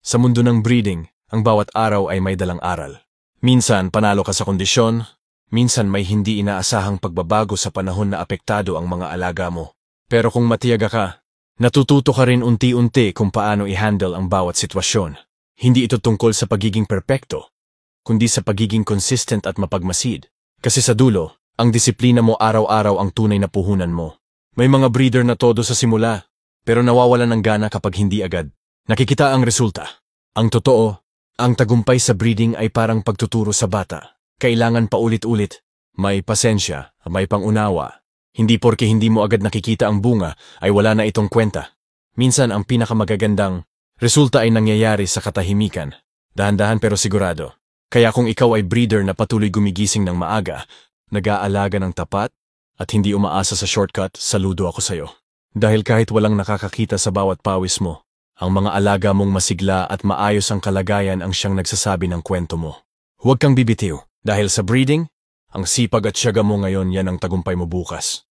Sa mundo ng breeding, ang bawat araw ay may dalang aral. Minsan panalo ka sa kondisyon, minsan may hindi inaasahang pagbabago sa panahon na apektado ang mga alaga mo. Pero kung matiyaga ka, natututo ka rin unti-unti kung paano i-handle ang bawat sitwasyon. Hindi ito tungkol sa pagiging perpekto, kundi sa pagiging consistent at mapagmasid. Kasi sa dulo, ang disiplina mo araw-araw ang tunay na puhunan mo. May mga breeder na todo sa simula, pero nawawalan ng gana kapag hindi agad nakikita ang resulta. Ang totoo, ang tagumpay sa breeding ay parang pagtuturo sa bata. Kailangan paulit-ulit, may pasensya, may pangunawa. Hindi porke hindi mo agad nakikita ang bunga ay wala na itong kwenta. Minsan ang pinakamagagandang resulta ay nangyayari sa katahimikan. Dahan-dahan pero sigurado. Kaya kung ikaw ay breeder na patuloy gumigising ng maaga, nag-aalaga ng tapat, at hindi umaasa sa shortcut, saludo ako sa'yo. Dahil kahit walang nakakakita sa bawat pawis mo, ang mga alaga mong masigla at maayos ang kalagayan ang siyang nagsasabi ng kwento mo. Huwag kang bibitiw, dahil sa breeding, ang sipag at tiyaga mo ngayon yan ang tagumpay mo bukas.